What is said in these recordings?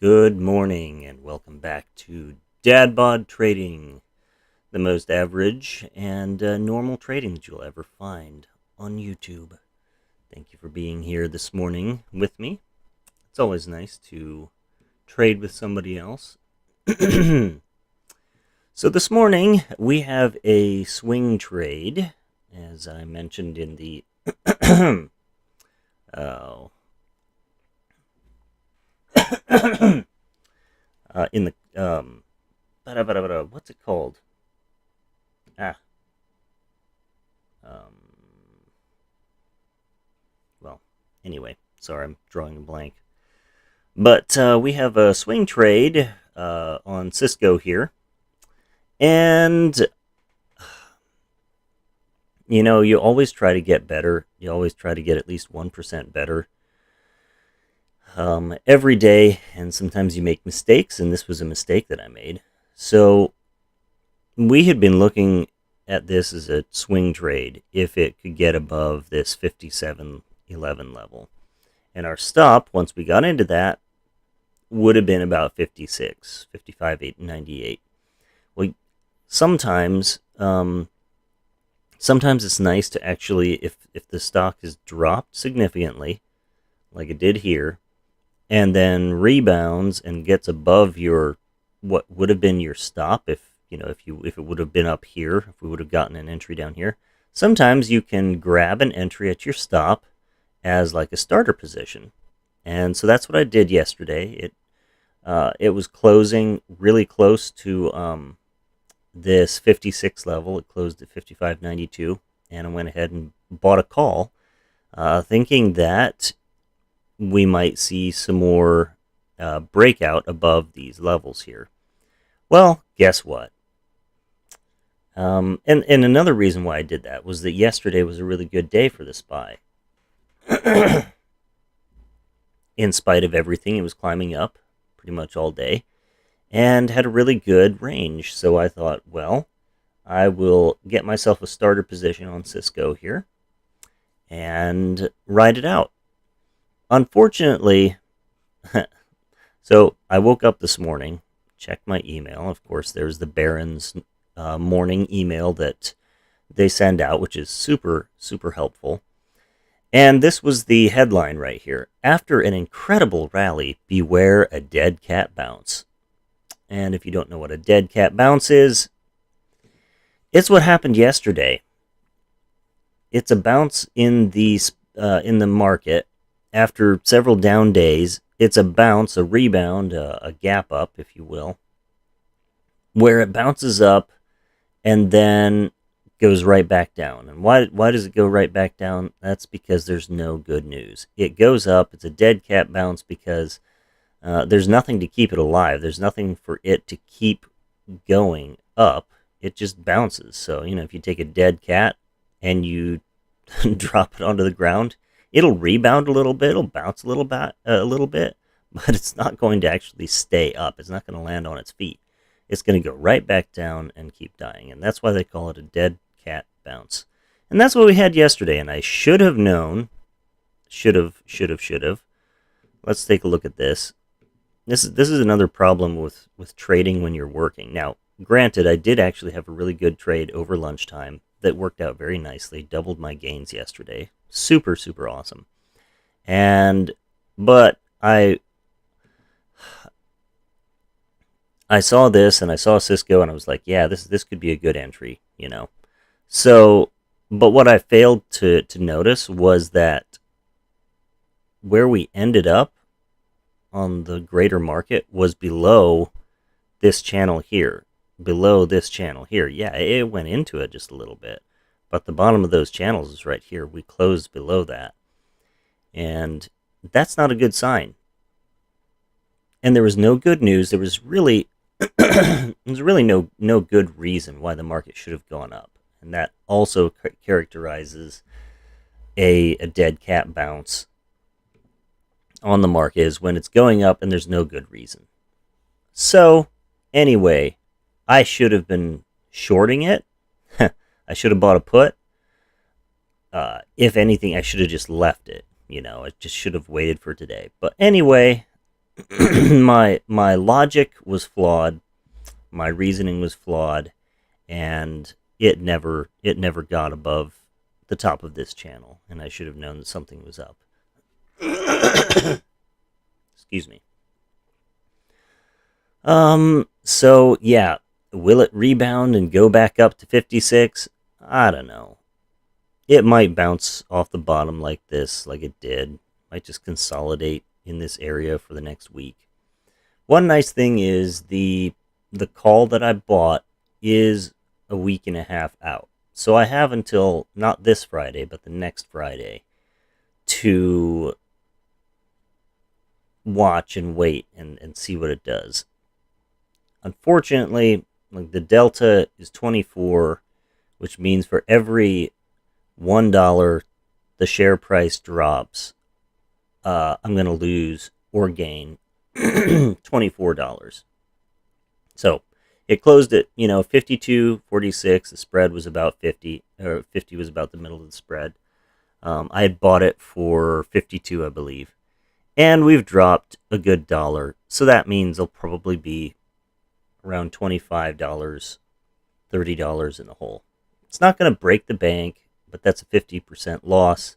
Good morning and welcome back to Dad Bod Trading, the most average and normal trading that you'll ever find on YouTube. Thank you for being here this morning with me. It's always nice to trade with somebody else. So this morning we have a swing trade, as I mentioned in the oh, in the what's it called? Ah, um, well, anyway, sorry, I'm drawing a blank. But we have a swing trade on CSCO here, and you always try to get better. You always try to get at least 1% better every day, and sometimes you make mistakes, and this was a mistake that I made. So we had been looking at this as a swing trade if it could get above this 57.11 level. And our stop, once we got into that, would have been about 56, 55.98. Well, sometimes it's nice to actually, if the stock is dropped significantly, like it did here, and then rebounds and gets above your what would have been your stop if it would have been up here, if we would have gotten an entry down here. Sometimes you can grab an entry at your stop as like a starter position. And so that's what I did yesterday. It was closing really close to this 56 level. It closed at 55.92, and I went ahead and bought a call, thinking that we might see some more breakout above these levels here. Well, guess what? And another reason why I did that was that yesterday was a really good day for this buy. In spite of everything, it was climbing up pretty much all day and had a really good range. So I thought, well, I will get myself a starter position on CSCO here and ride it out. Unfortunately, so I woke up this morning, checked my email. Of course, there's the Barron's morning email that they send out, which is super, super helpful. And this was the headline right here. After an incredible rally, beware a dead cat bounce. And if you don't know what a dead cat bounce is, it's what happened yesterday. It's a bounce in the market after several down days. It's a bounce, a rebound, a gap up, if you will, where it bounces up and then goes right back down. And why does it go right back down? That's because there's no good news. It goes up. It's a dead cat bounce because there's nothing to keep it alive. There's nothing for it to keep going up. It just bounces. So, if you take a dead cat and you drop it onto the ground, it'll rebound a little bit. It'll bounce a little bit, but it's not going to actually stay up. It's not going to land on its feet. It's going to go right back down and keep dying. And that's why they call it a dead cat bounce. And that's what we had yesterday. And I should have known. Should have. Let's take a look at this. This is another problem with trading when you're working. Now, granted, I did actually have a really good trade over lunchtime that worked out very nicely. Doubled my gains yesterday. Super, super awesome. But I saw this and I saw CSCO and I was like, yeah, this could be a good entry, So, but what I failed to notice was that where we ended up on the greater market was below this channel here. Yeah, it went into it just a little bit, but the bottom of those channels is right here. We closed below that, and that's not a good sign. And there was no good news. There was really no good reason why the market should have gone up, and that also characterizes a dead cat bounce on the market, is when it's going up and there's no good reason. So anyway, I should have been shorting it. I should have bought a put. If anything, I should have just left it. I just should have waited for today. But anyway, my logic was flawed, my reasoning was flawed, and it never got above the top of this channel, and I should have known that something was up. Excuse me. So yeah, will it rebound and go back up to 56? I don't know. It might bounce off the bottom like this, like it did. Might just consolidate in this area for the next week. One nice thing is the call that I bought is a week and a half out. So I have until not this Friday, but the next Friday to watch and wait and see what it does. Unfortunately, like the delta is 24, which means for every $1 the share price drops, I'm going to lose or gain $24. So it closed at 52.46. The spread was about 50, or 50 was about the middle of the spread. I had bought it for 52, I believe, and we've dropped a good dollar. So that means it'll probably be around $25, $30 in the hole. It's not going to break the bank, but that's a 50% loss.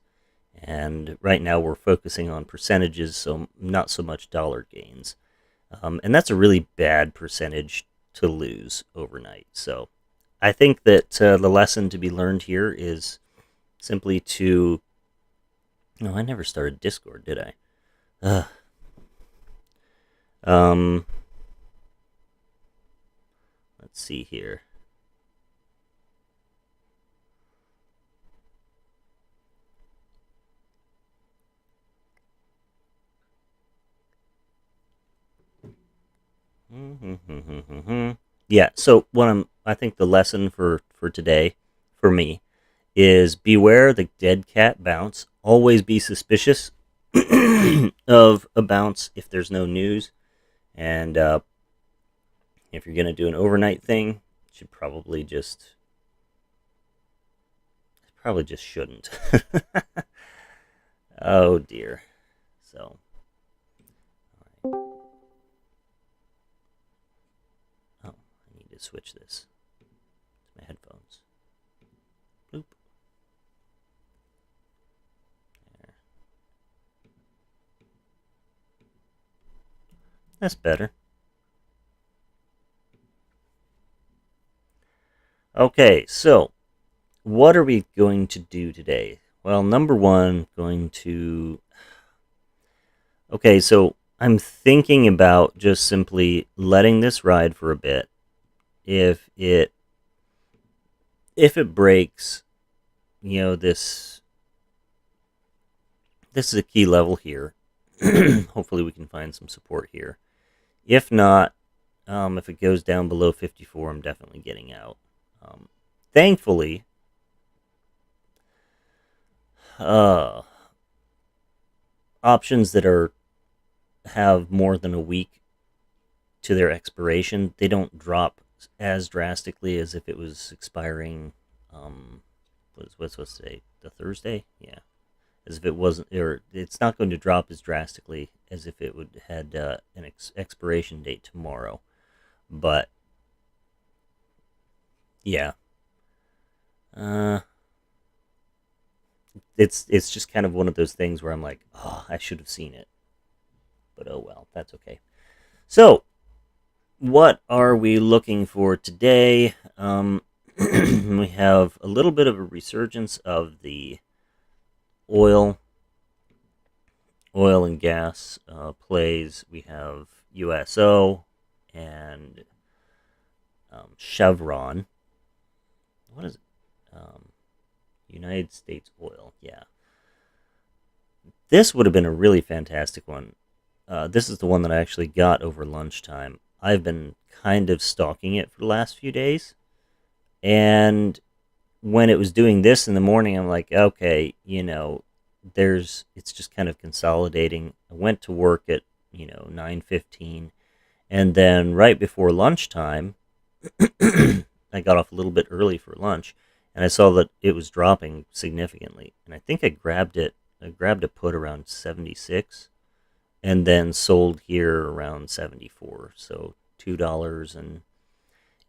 And right now we're focusing on percentages, so not so much dollar gains. And that's a really bad percentage to lose overnight. So I think that the lesson to be learned here is simply to... No, I never started Discord, did I? Let's see here. Yeah, so I think the lesson for today, for me, is beware the dead cat bounce. Always be suspicious of a bounce if there's no news. And if you're going to do an overnight thing, you should probably just shouldn't. Oh dear. So, oh, I need to switch this to my headphones. Boop. There. That's better. Okay, so what are we going to do today? Well, number one, Okay, so I'm thinking about just simply letting this ride for a bit. If it breaks, this is a key level here. Hopefully we can find some support here. If not, if it goes down below 54, I'm definitely getting out. Thankfully, options that have more than a week to their expiration, they don't drop as drastically as if it was expiring. What's today? The Thursday? Yeah, as if it wasn't, or it's not going to drop as drastically as if it would had an expiration date tomorrow. But yeah, it's just kind of one of those things where I'm like, oh, I should have seen it, but oh well, that's okay. So, what are we looking for today? We have a little bit of a resurgence of the oil and gas plays. We have USO and Chevron. What is it? United States Oil. Yeah. This would have been a really fantastic one. This is the one that I actually got over lunchtime. I've been kind of stalking it for the last few days. And when it was doing this in the morning, I'm like, okay, it's just kind of consolidating. I went to work at, 9:15. And then right before lunchtime, I got off a little bit early for lunch, and I saw that it was dropping significantly. And I think I grabbed it. I grabbed a put around 76, and then sold here around 74. So $2, and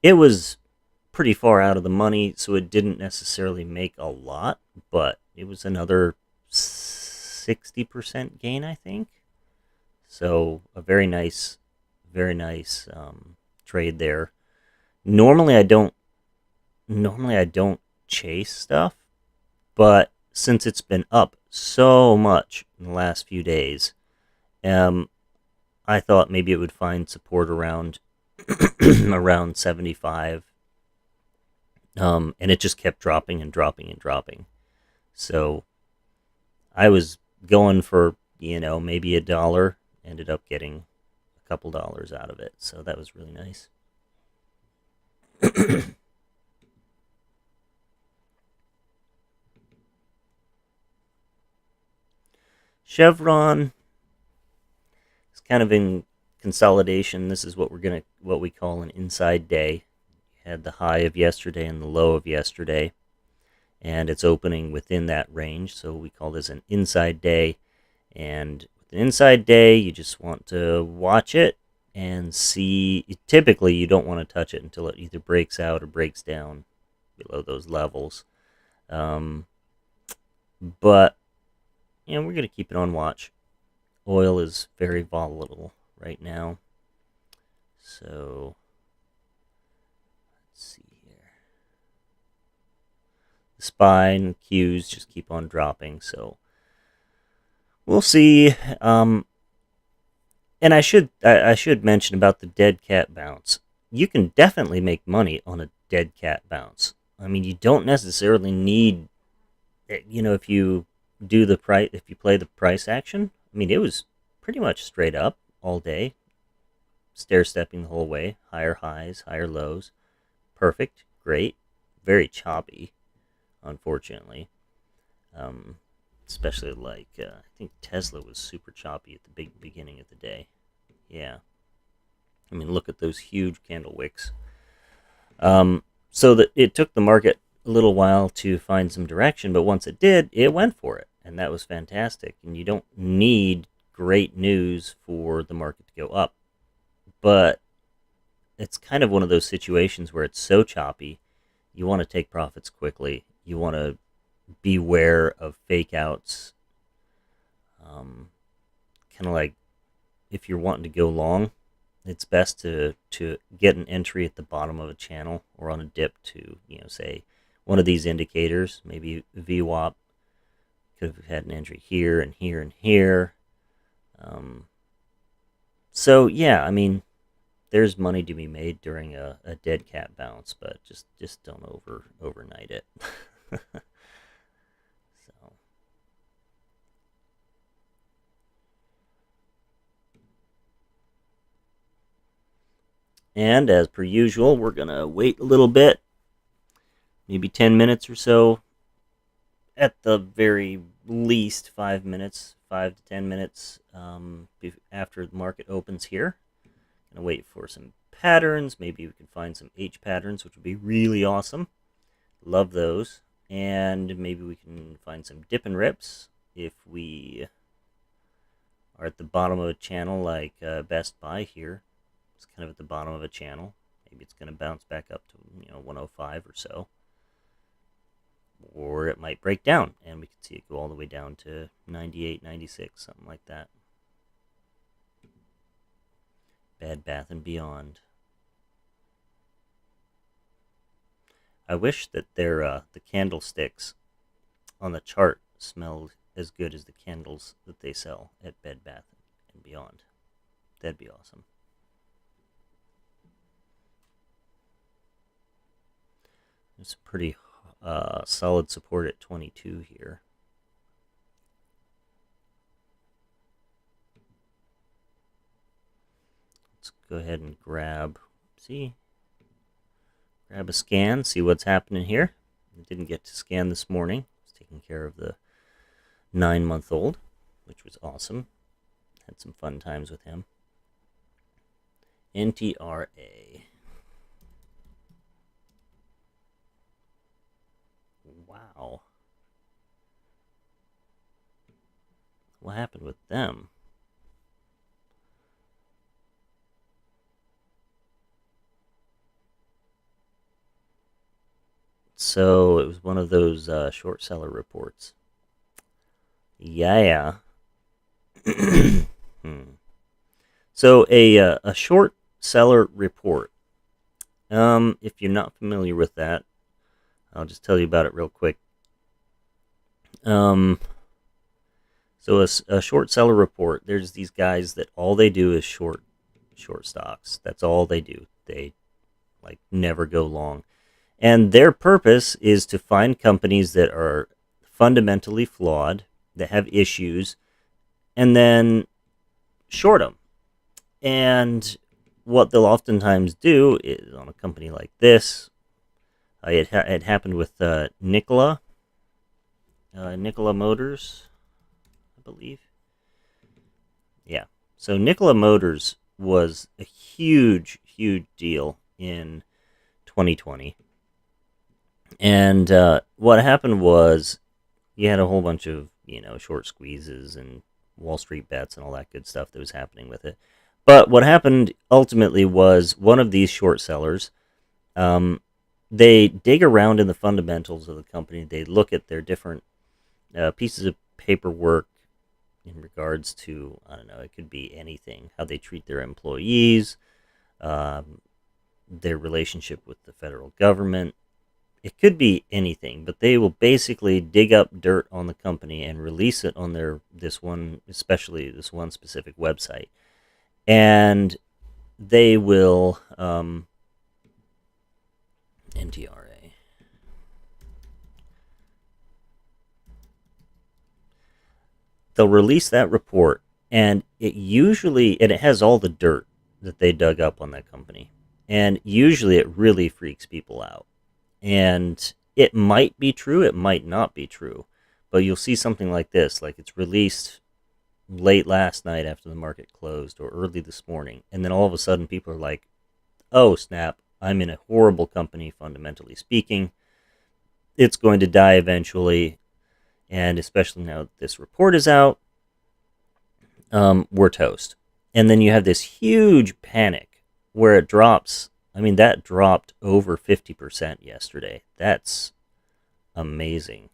it was pretty far out of the money, so it didn't necessarily make a lot, but it was another 60% gain, I think. So a very nice trade there. Normally, I don't. Normally, I don't chase stuff, but since it's been up so much in the last few days, um, I thought maybe it would find support around around 75, and it just kept dropping and dropping and dropping. So I was going for maybe $1, ended up getting a couple dollars out of it, so that was really nice. Chevron is kind of in consolidation. This is what we call an inside day. You had the high of yesterday and the low of yesterday, and it's opening within that range. So we call this an inside day. And with an inside day, you just want to watch it and see. Typically, you don't want to touch it until it either breaks out or breaks down below those levels. Um, but we're going to keep it on watch. Oil is very volatile right now. So let's see here. The SPY and Qs just keep on dropping. So we'll see. And I should mention about the dead cat bounce. You can definitely make money on a dead cat bounce. I mean, you don't necessarily need, if you if you play the price action. I mean, it was pretty much straight up all day, stair stepping the whole way, higher highs, higher lows, perfect, great, very choppy, unfortunately. Um, Especially I think Tesla was super choppy at the big beginning of the day. Yeah, I mean, look at those huge candle wicks. So that it took the market a little while to find some direction, but once it did, it went for it, and that was fantastic. And you don't need great news for the market to go up, but it's kind of one of those situations where it's so choppy, you want to take profits quickly. You want to beware of fake outs. Kind of like if you're wanting to go long, it's best to get an entry at the bottom of a channel or on a dip to say one of these indicators, maybe VWAP. Could have had an entry here and here and here. Um, so yeah, I mean, there's money to be made during a dead cat bounce, but just don't overnight it. So and as per usual, we're gonna wait a little bit, maybe 10 minutes or so, at the very least 5 minutes, 5 to 10 minutes after the market opens here. Gonna wait for some patterns. Maybe we can find some H patterns, which would be really awesome. Love those. And maybe we can find some dip and rips if we are at the bottom of a channel like Best Buy here. It's kind of at the bottom of a channel. Maybe it's going to bounce back up to 105 or so. Or it might break down, and we can see it go all the way down to 98, 96, something like that. Bed Bath and Beyond. I wish that the candlesticks on the chart smelled as good as the candles that they sell at Bed Bath and Beyond. That'd be awesome. There's pretty solid support at 22 here. Let's go ahead and grab a scan, see what's happening here. I didn't get to scan this morning. I was taking care of the 9-month-old, which was awesome. Had some fun times with him. NTRA. Wow. What happened with them? So it was one of those short seller reports. Yeah. Hmm. So a short seller report. If you're not familiar with that, I'll just tell you about it real quick. Um, so a short seller report. There's these guys that all they do is short stocks. That's all they do. They like never go long. And their purpose is to find companies that are fundamentally flawed, that have issues, and then short them. And what they'll oftentimes do is on a company like this, it happened with Nikola Motors, I believe. Yeah. So Nikola Motors was a huge deal in 2020. And what happened was you had a whole bunch of, short squeezes and Wall Street bets and all that good stuff that was happening with it. But what happened ultimately was one of these short sellers, um, they dig around in the fundamentals of the company. They look at their different pieces of paperwork in regards to, I don't know, it could be anything, how they treat their employees, um, their relationship with the federal government. It could be anything, but they will basically dig up dirt on the company and release it on especially this one specific website. And they will, NTRA. They'll release that report, and it has all the dirt that they dug up on that company. And usually it really freaks people out. And it might be true, it might not be true. But you'll see something like this, like it's released late last night after the market closed or early this morning, and then all of a sudden people are like, oh snap, I'm in a horrible company, fundamentally speaking. It's going to die eventually, and especially now that this report is out, we're toast. And then you have this huge panic where it drops. I mean, that dropped over 50% yesterday. That's amazing.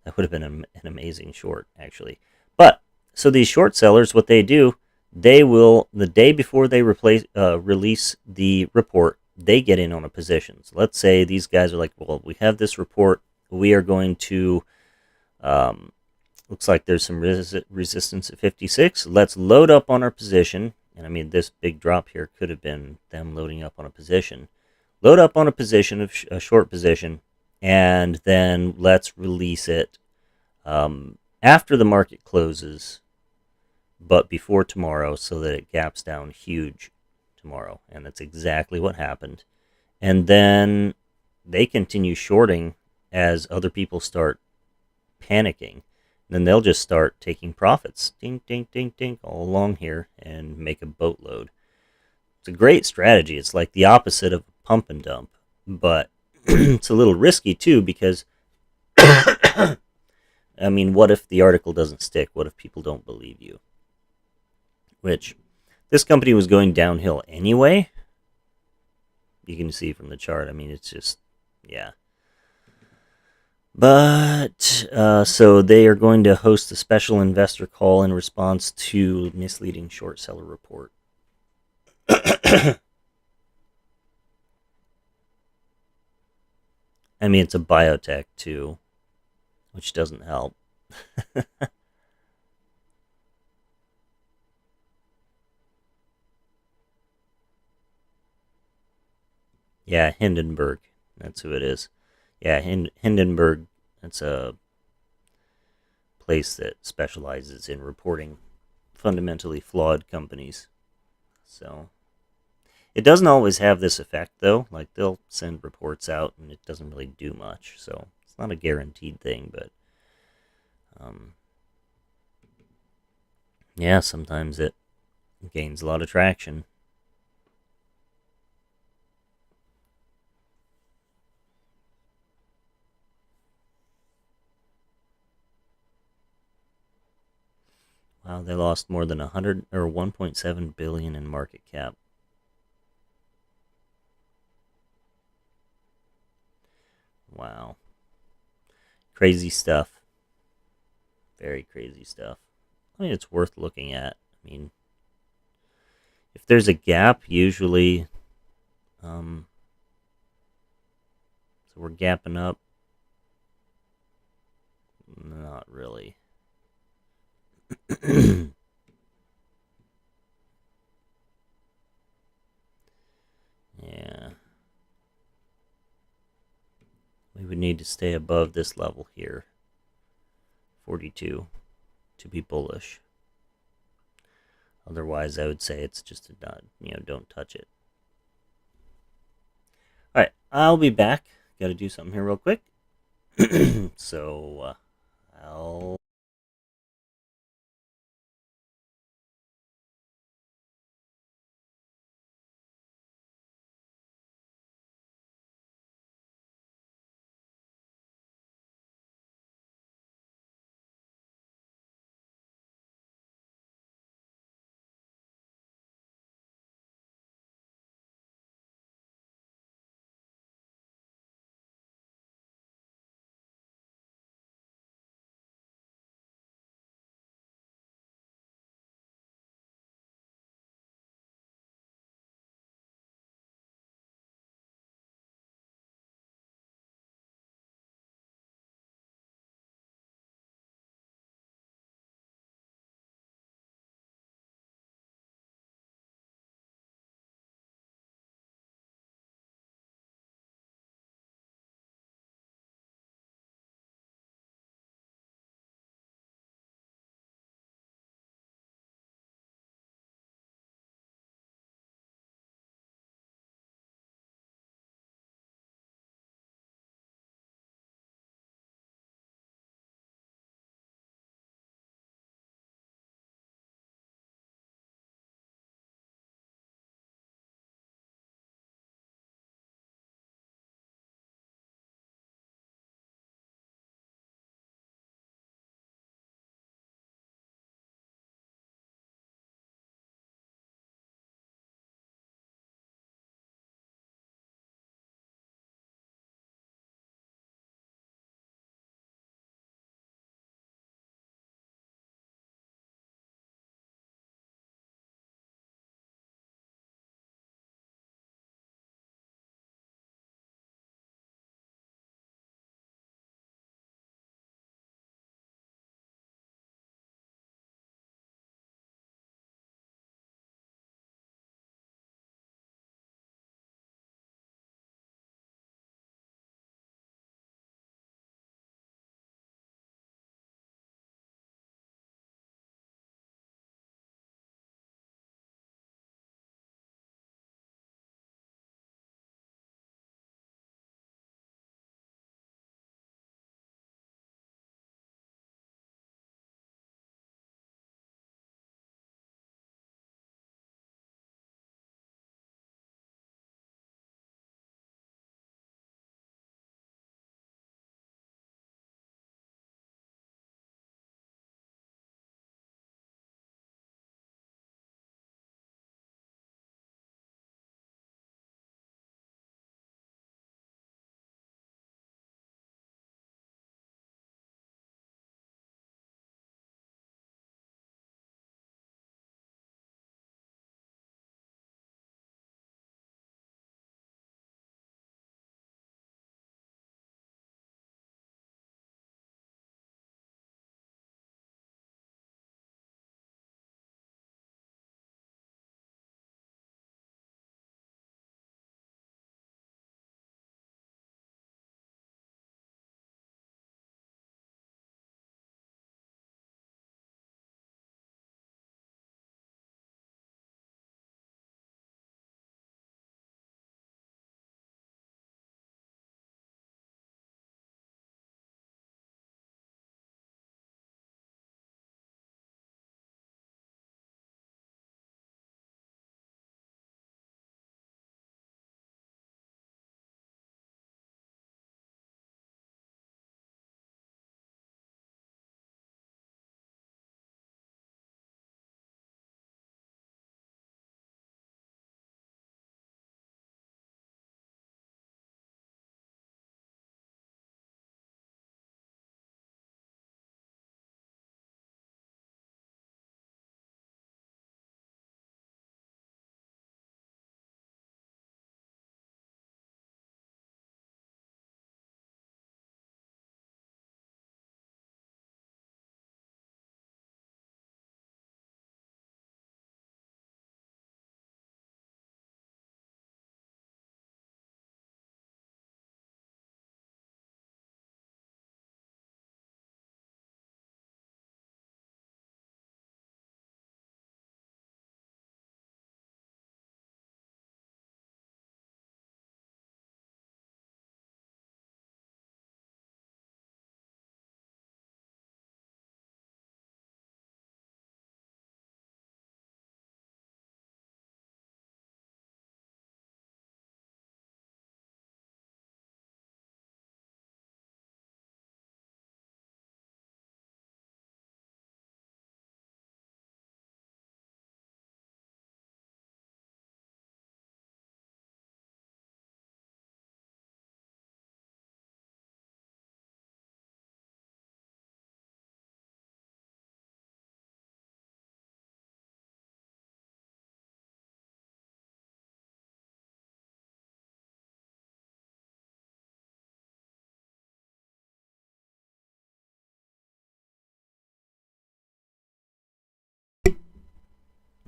That would have been an amazing short, actually. But so these short sellers, what they do, they will the day before they release the report, they get in on a position. So let's say these guys are like, well, we have this report. We are going to. Looks like there's some resistance at 56. Let's load up on our position. And I mean, this big drop here could have been them loading up on a position. Load up on a position, a short position, and then let's release it after the market closes, but before tomorrow, so that it gaps down huge tomorrow. And that's exactly what happened. And then they continue shorting as other people start panicking. Then they'll just start taking profits, ding, ding, ding, ding, all along here and make a boatload. It's a great strategy. It's like the opposite of pump and dump, but it's a little risky too because, I mean, what if the article doesn't stick? What if people don't believe you? Which this company was going downhill anyway. You can see from the chart. I mean, it's just, yeah. But, so they are going to host a special investor call in response to misleading short seller report. I mean, it's a biotech too, which doesn't help. Yeah, Hindenburg. That's who it is. Yeah, Hindenburg. That's a place that specializes in reporting fundamentally flawed companies. So it doesn't always have this effect, though. Like, they'll send reports out and it doesn't really do much. So it's not a guaranteed thing, but um, yeah, sometimes it gains a lot of traction. Wow, they lost more than 100 or 1.7 billion in market cap. Wow. Crazy stuff. Very crazy stuff. I mean, it's worth looking at. I mean, if there's a gap, usually, um, so we're gapping up. Not really. Yeah. We would need to stay above this level here, 42, to be bullish. Otherwise, I would say it's just a dot. Don't touch it. All right, I'll be back. Got to do something here real quick. So I'll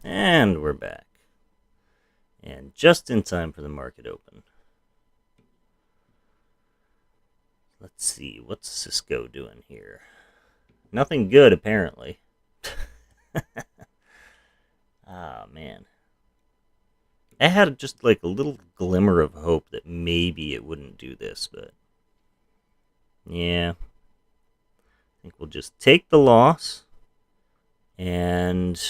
And we're back. And just in time for the market open. Let's see, what's CSCO doing here? Nothing good, apparently. Ah, man. I had just like a little glimmer of hope that maybe it wouldn't do this, but yeah. I think we'll just take the loss and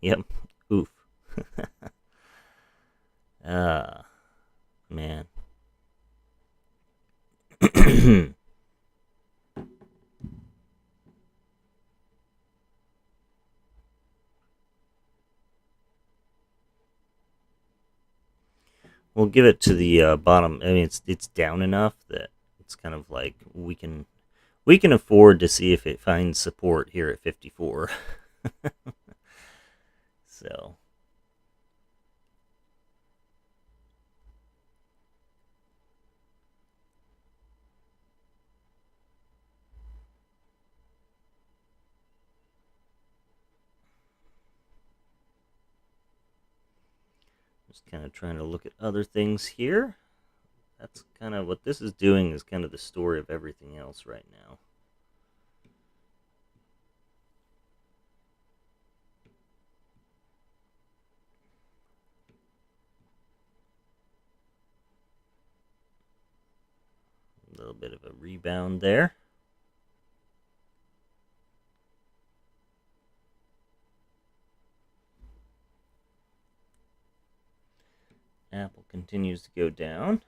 yep, oof. Ah, man. We'll give it to the bottom. I mean, it's down enough that it's kind of like we can afford to see if it finds support here at 54. So just kind of trying to look at other things here. That's kind of what this is doing, is kind of the story of everything else right now. A little bit of a rebound there. Apple continues to go down.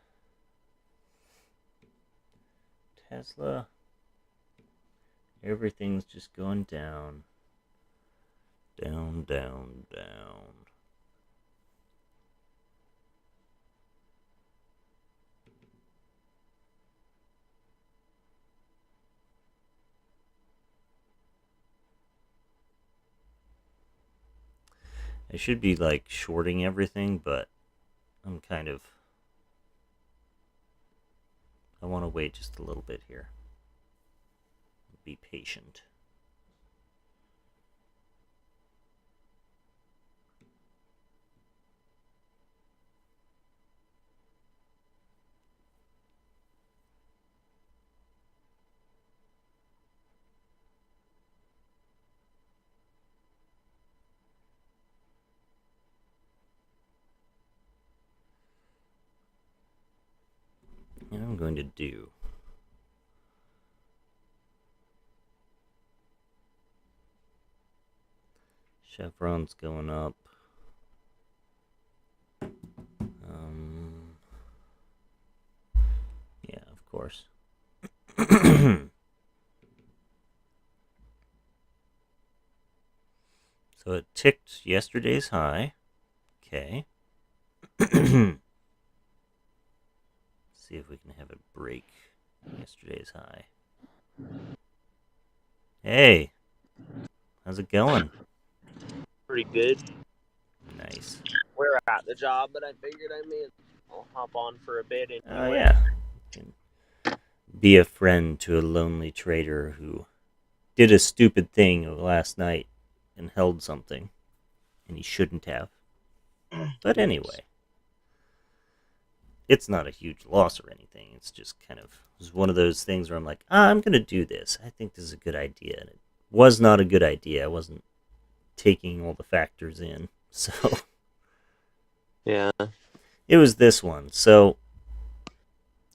Tesla, everything's just going down. Down, down, down. I should be like shorting everything, but I'm kind of. I want to wait just a little bit here. Be patient. And I'm going to do. Chevron's going up. Yeah, of course. So it ticked yesterday's high. Okay. See if we can have it break yesterday's high. Hey, how's it going? Pretty good. Nice. We're at the job, but I figured I'll hop on for a bit Oh, anyway. yeah. Can be a friend to a lonely trader who did a stupid thing last night and held something, and he shouldn't have. But anyway, it's not a huge loss or anything. It's just kind of, it was one of those things where I'm like, I'm going to do this. I think this is a good idea. And it was not a good idea. I wasn't taking all the factors in. So Yeah. it was this one. So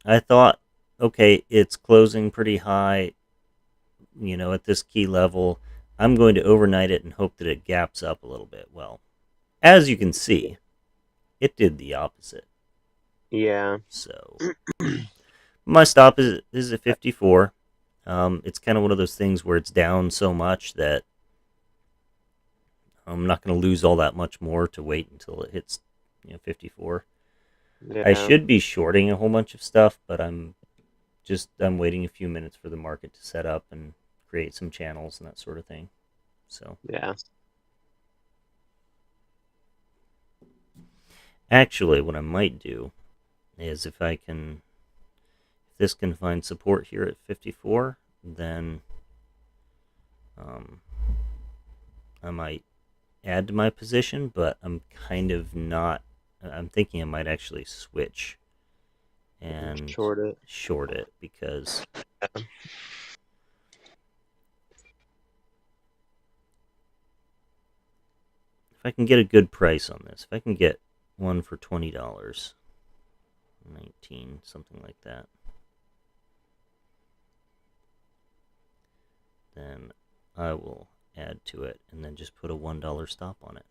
I thought, okay, it's closing pretty high, at this key level. I'm going to overnight it and hope that it gaps up a little bit. Well, as you can see, it did the opposite. Yeah. So my stop is at 54. It's kind of one of those things where it's down so much that I'm not going to lose all that much more to wait until it hits 54. I Yeah. should be shorting a whole bunch of stuff, but I'm waiting a few minutes for the market to set up and create some channels and that sort of thing. So Yeah. actually, what I might do is if this can find support here at 54, then I might add to my position, but I'm kind of not. I'm thinking I might actually switch and Short it. short it because if I can get a good price on this, if I can get one for $20, 19, something like that, then I will add to it and then just put a $1 stop on it.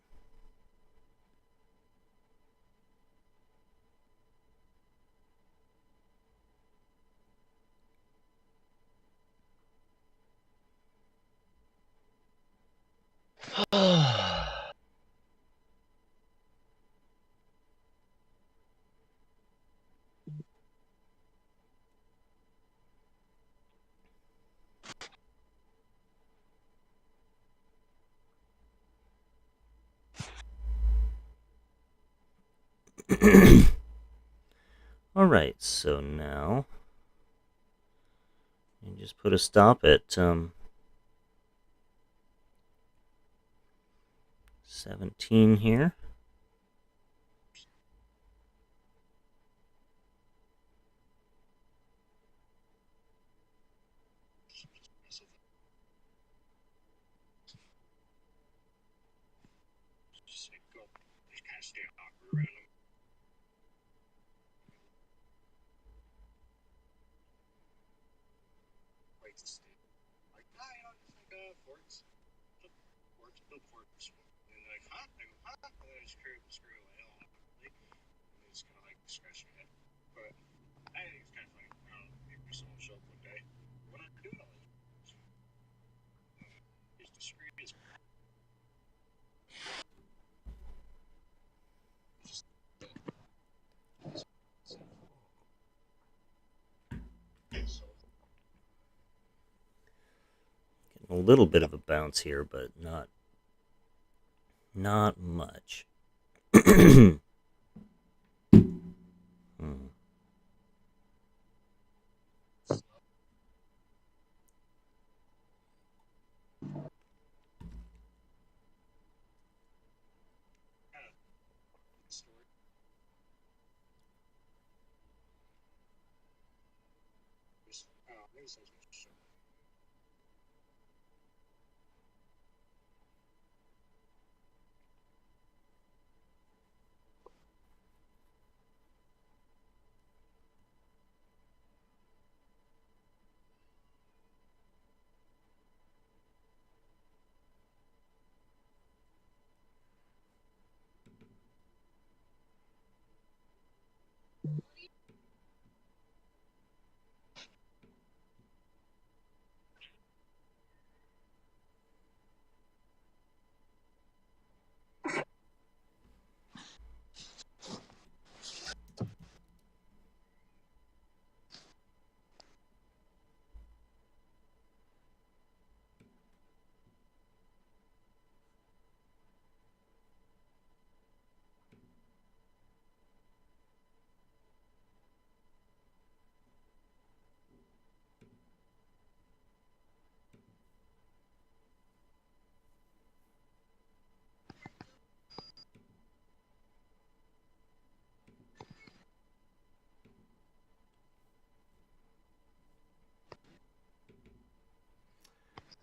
Alright, so now you just put a stop at 17 here. Getting a little bit of a bounce here, but not much. Hmm.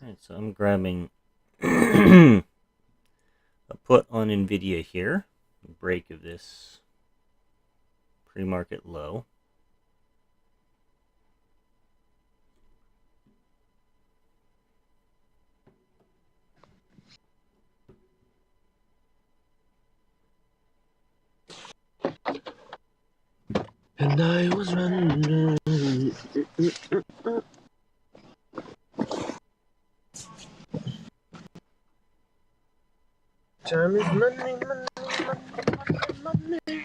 Alright, so I'm grabbing a put on NVIDIA here, break of this pre-market low. And I was running. Time is money, money, money, money.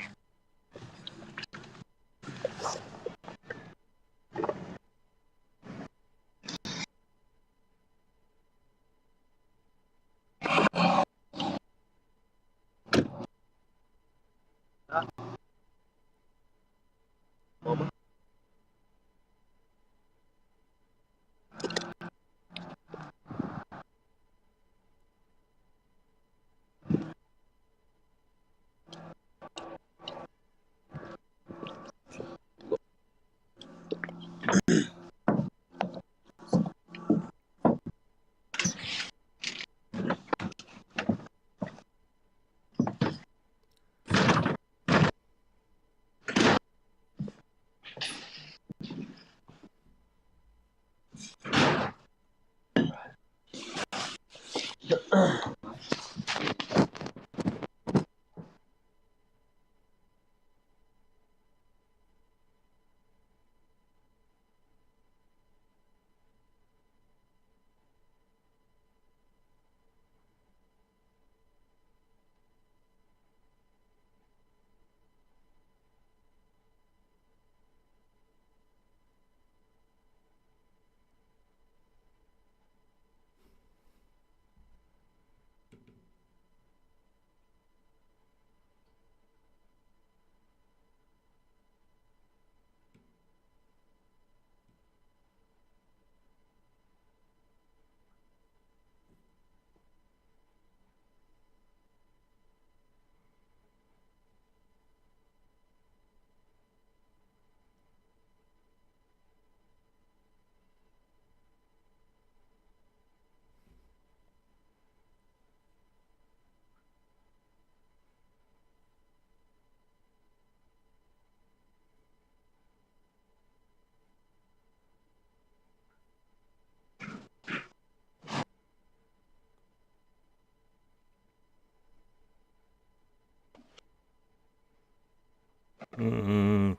Mama.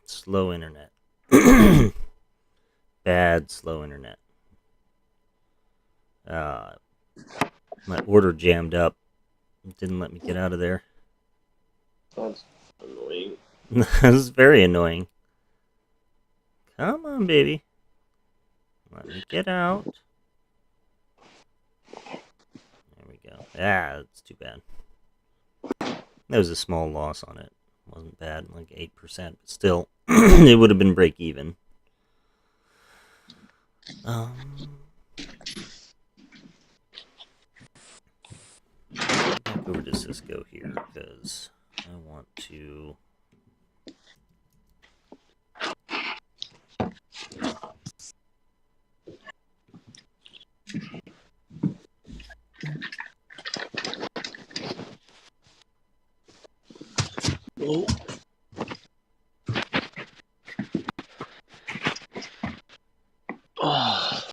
Slow internet. Bad slow internet. Uh, my order jammed up. It didn't let me get out of there. That's annoying. This is very annoying. Come on, baby. Let me get out. There we go. Ah, that's too bad. There was a small loss on it. Wasn't bad, like 8%, but still, it would have been break even. Back over to CSCO here because I want to. Oh. Oh.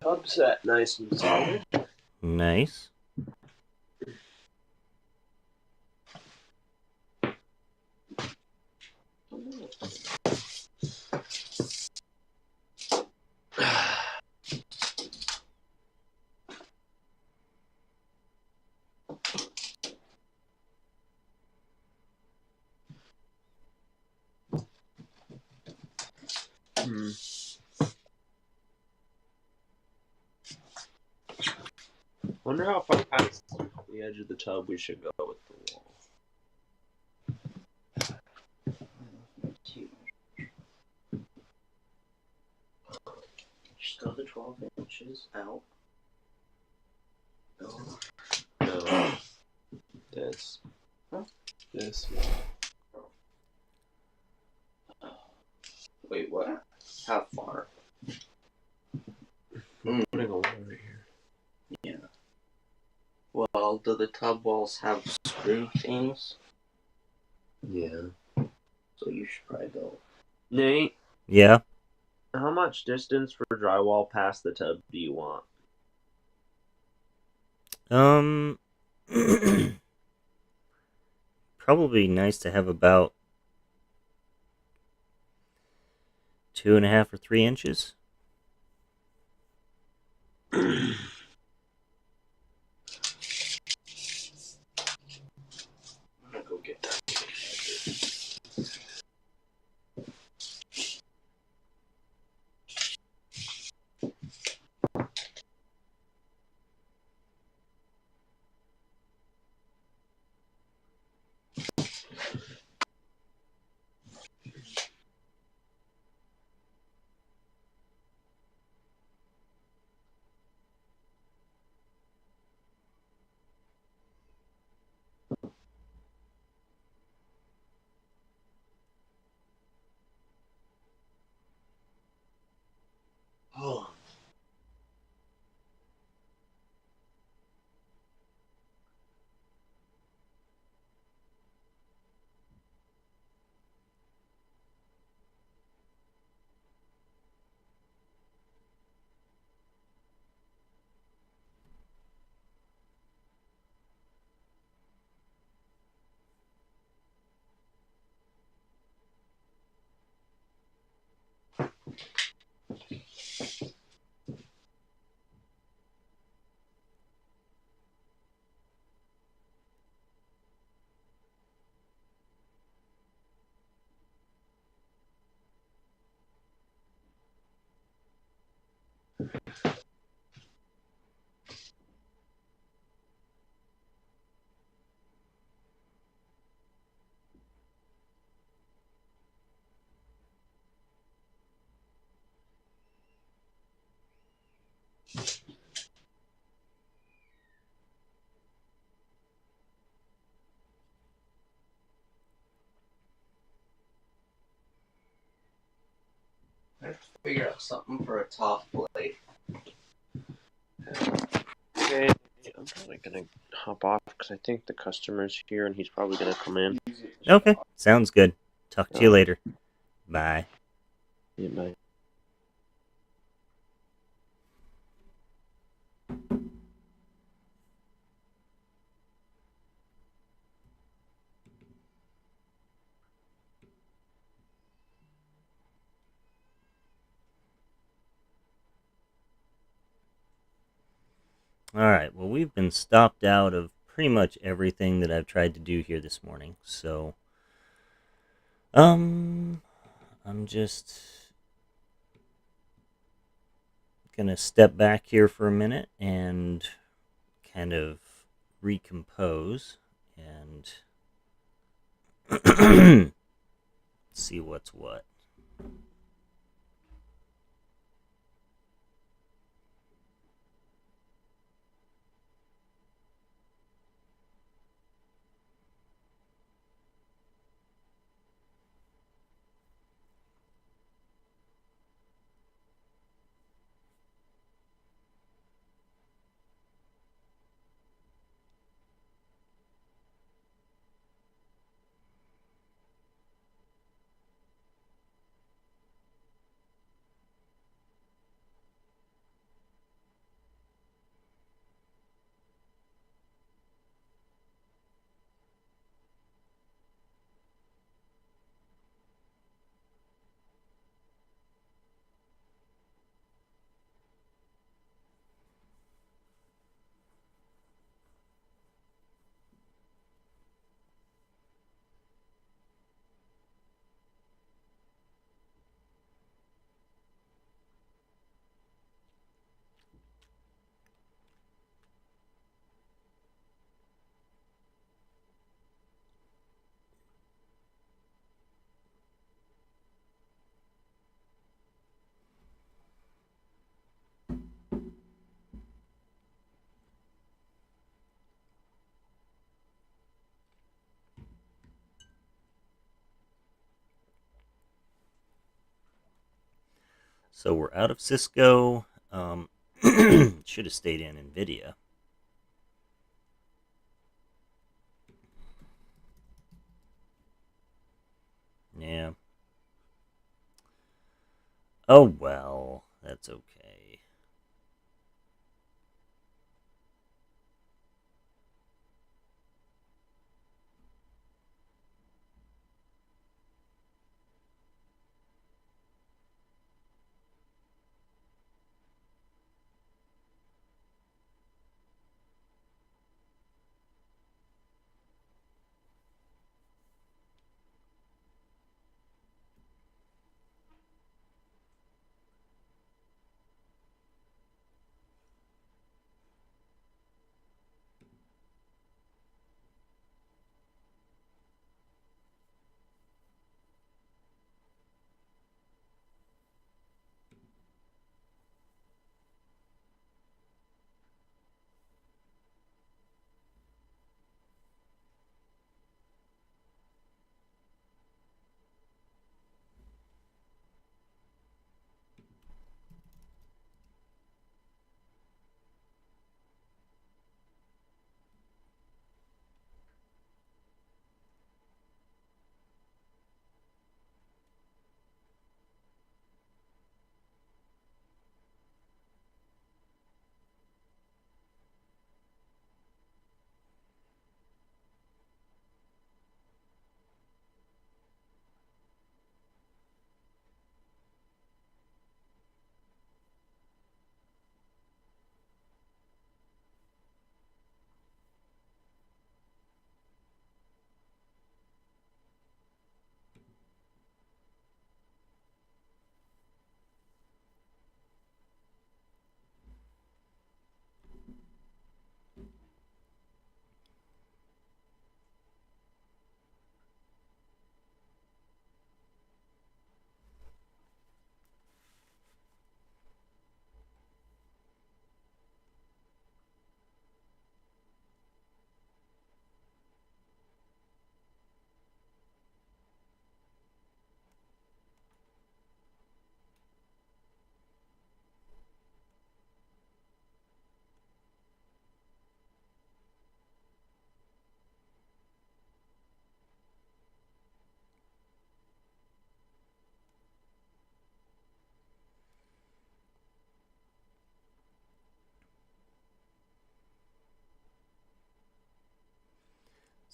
Tub set nice and solid. Nice. Wonder how far past the edge of the tub we should go with the wall. Just go the 12 inches out. No. No. This. Huh? This. Wait, what? How far? I'm putting a wall right here. Yeah. Well, do the tub walls have screw things? Yeah. So you should probably go. Nate, Yeah. how much distance for drywall past the tub do you want? Probably nice to have about 2.5 or 3 inches. I'm gonna go get that. I have to figure out something for a top plate. Okay, I'm probably gonna hop off because I think the customer's here and he's probably gonna come in. Okay, sounds good. Talk to you Alright. later. Bye. Yeah, bye. Alright, well, we've been stopped out of pretty much everything that I've tried to do here this morning, so, I'm just gonna step back here for a minute and kind of recompose and see what's what. So we're out of Cisco. Should have stayed in NVIDIA. Yeah. Oh well, that's okay.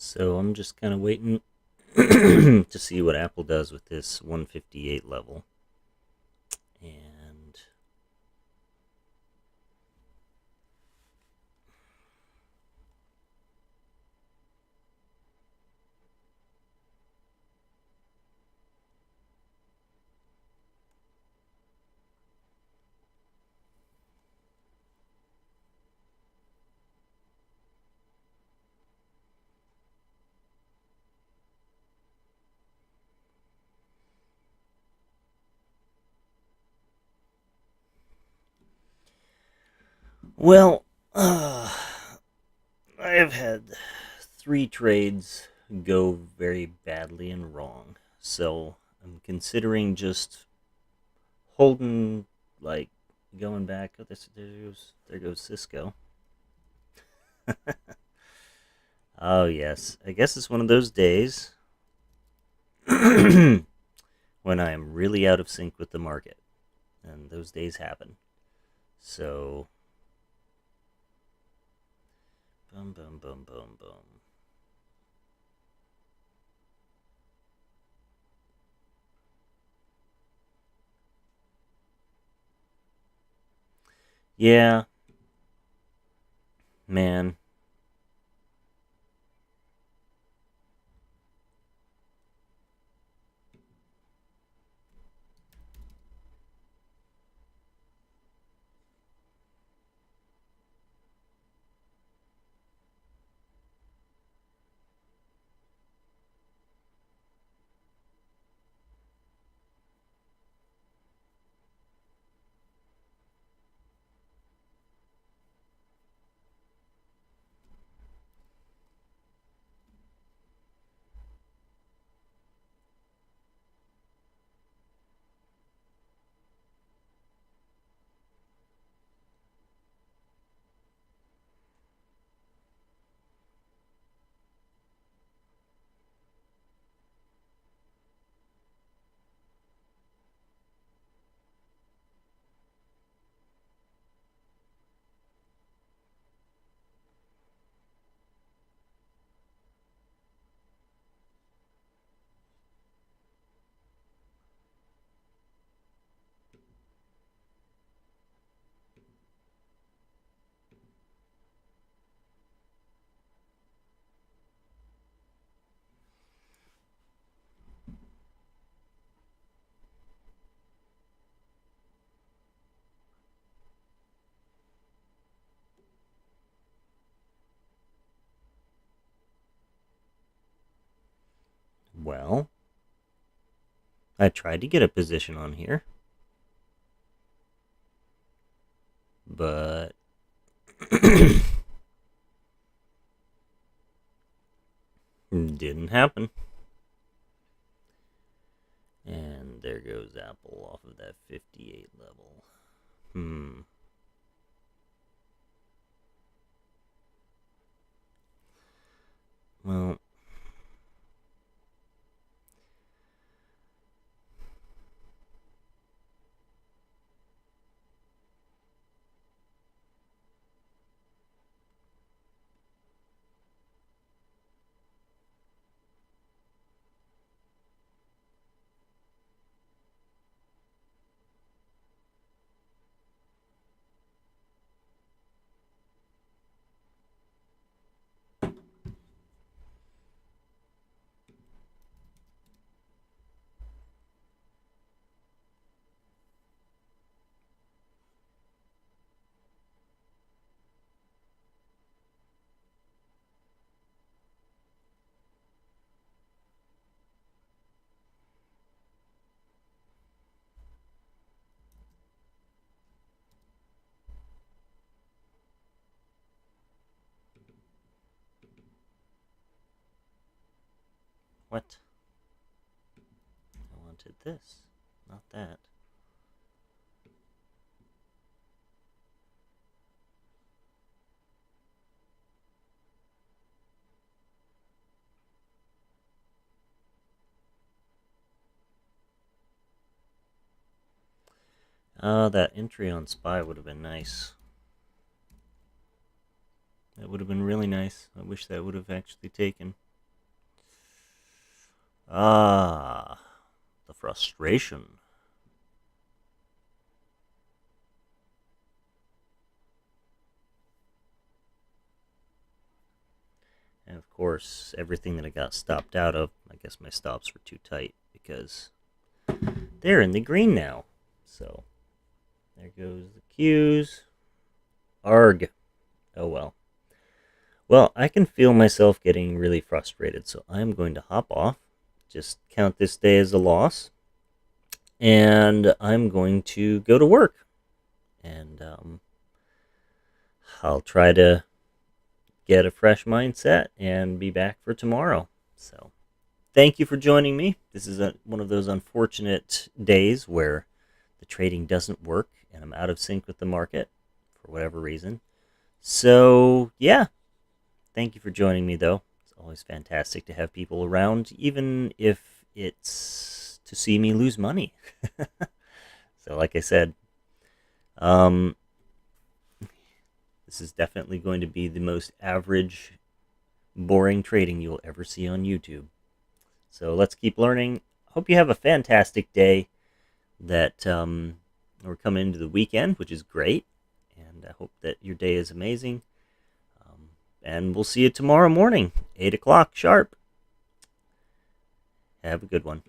So I'm just kind of waiting to see what Apple does with this 158 level. And well, I have had 3 trades go very badly and wrong. So I'm considering just holding, like, going back. Oh, there goes Cisco. Oh yes, I guess it's one of those days when I am really out of sync with the market, and those days happen. So, boom, boom, boom, boom, boom. Yeah, man. Well, I tried to get a position on here, but didn't happen. And there goes Apple off of that 58 level. Hmm. Well, what? I wanted this, not that. That entry on Spy would have been nice. That would have been really nice. I wish that would have actually taken. Ah, the frustration. And of course, everything that I got stopped out of, I guess my stops were too tight because they're in the green now. So, there goes the cues. Arg. Oh well. Well, I can feel myself getting really frustrated, so I'm going to hop off. Just count this day as a loss. And I'm going to go to work. And I'll try to get a fresh mindset and be back for tomorrow. So, thank you for joining me. This is one of those unfortunate days where the trading doesn't work and I'm out of sync with the market for whatever reason. So, yeah, thank you for joining me, though. It's always fantastic to have people around, even if it's to see me lose money. So, like I said, um, this is definitely going to be the most average, boring trading you'll ever see on YouTube. So let's keep learning. Hope you have a fantastic day. That we're coming into the weekend, which is great, and I hope that your day is amazing. And we'll see you tomorrow morning, 8 o'clock sharp. Have a good one.